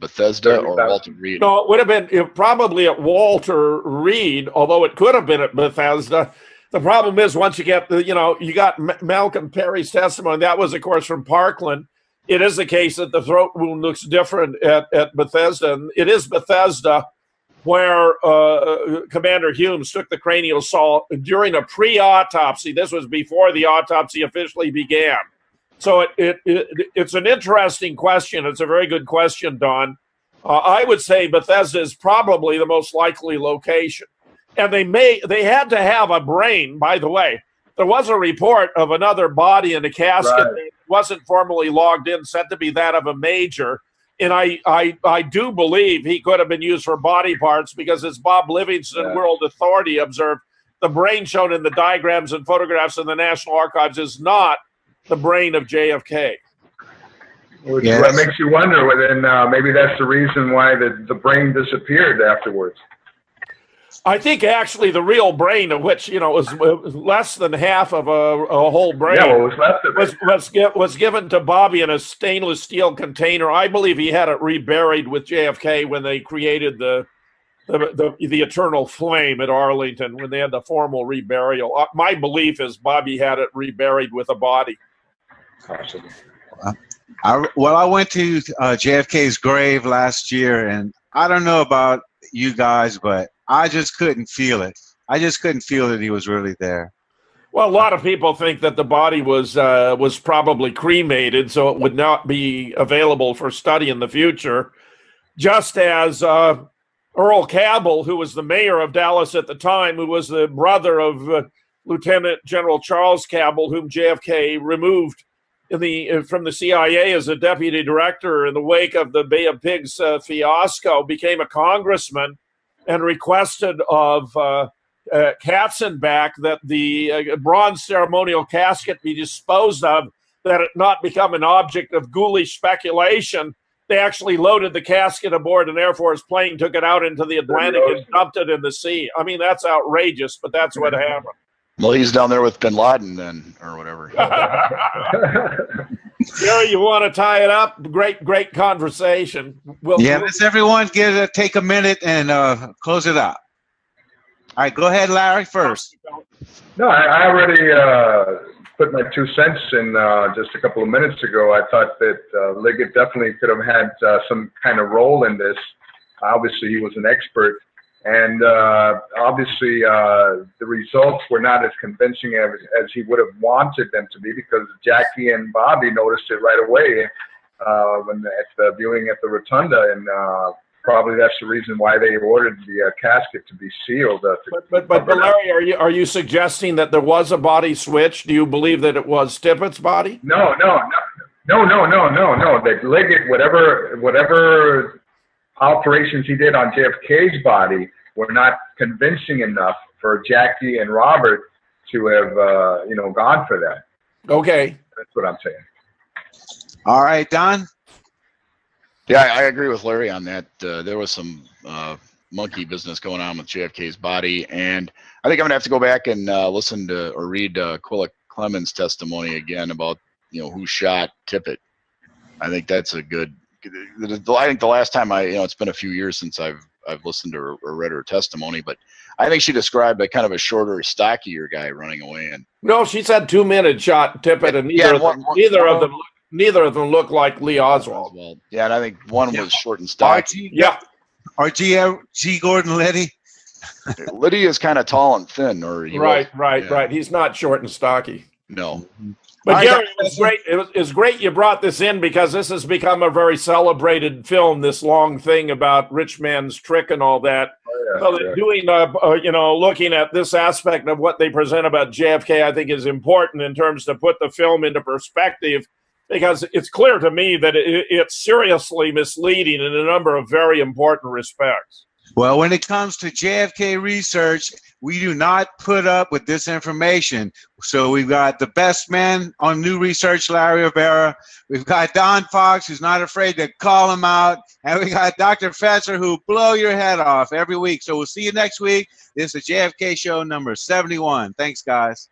Bethesda or Walter Reed? No, it would have been probably at Walter Reed, although it could have been at Bethesda. The problem is once you get you got Malcolm Perry's testimony. That was, of course, from Parkland. It is the case that the throat wound looks different at Bethesda. And it is Bethesda where Commander Humes took the cranial saw during a pre-autopsy. This was before the autopsy officially began. So it's an interesting question. It's a very good question, Don. I would say Bethesda is probably the most likely location. And they had to have a brain, by the way. There was a report of another body in a casket that wasn't formally logged in, said to be that of a major. And I do believe he could have been used for body parts because, as Bob Livingston, World Authority, observed, the brain shown in the diagrams and photographs in the National Archives is not the brain of JFK. That makes you wonder whether maybe that's the reason why the brain disappeared afterwards. I think actually the real brain, of which was less than half of a whole brain, was left of it. was given to Bobby in a stainless steel container. I believe he had it reburied with JFK when they created the the eternal flame at Arlington when they had the formal reburial. My belief is Bobby had it reburied with a body. Possibly. I went to JFK's grave last year, and I don't know about you guys, but I just couldn't feel it. I just couldn't feel that he was really there. Well, a lot of people think that the body was probably cremated, so it would not be available for study in the future. Just as Earl Cabell, who was the mayor of Dallas at the time, who was the brother of Lieutenant General Charles Cabell, whom JFK removed from the CIA as a deputy director in the wake of the Bay of Pigs fiasco, became a congressman and requested of Katzenbach that the bronze ceremonial casket be disposed of, that it not become an object of ghoulish speculation. They actually loaded the casket aboard an Air Force plane, took it out into the Atlantic, and dumped it in the sea. I mean, that's outrageous, but that's what happened. Well, he's down there with bin Laden then, or whatever. Gary, you want to tie it up? Great conversation. Let's everyone take a minute and close it up. All right, go ahead, Larry, first. No, I already put my 2 cents in just a couple of minutes ago. I thought that Liggett definitely could have had some kind of role in this. Obviously, he was an expert. And obviously, the results were not as convincing as he would have wanted them to be, because Jackie and Bobby noticed it right away when at the viewing at the Rotunda, and probably that's the reason why they ordered the casket to be sealed. But Larry, are you suggesting that there was a body switch? Do you believe that it was Tippett's body? No. That Liggett, whatever alterations he did on JFK's body were not convincing enough for Jackie and Robert to have, gone for that. Okay. That's what I'm saying. All right, Don? Yeah, I agree with Larry on that. There was some monkey business going on with JFK's body, and I think I'm going to have to go back and listen to or read Quilla Clemens' testimony again about, who shot Tippett. I think that's a good. I think the last time it's been a few years since I've listened to or read her testimony, but I think she described a kind of a shorter, stockier guy running away. And no, she said 2 minutes shot Tippett, and neither of them look like Lee Oswald. Yeah, and I think one was short and stocky. G. Gordon Liddy. Liddy is kind of tall and thin, Right. He's not short and stocky. No. But Gary, it's great you brought this in, because this has become a very celebrated film, this long thing about Rich Man's Trick and all that. Doing, looking at this aspect of what they present about JFK, I think is important in terms to put the film into perspective, because it's clear to me that it's seriously misleading in a number of very important respects. Well, when it comes to JFK research, we do not put up with this information. So we've got the best man on new research, Larry Rivera. We've got Don Fox, who's not afraid to call him out. And we got Dr. Fetzer, who blow your head off every week. So we'll see you next week. This is the JFK Show number 71. Thanks, guys.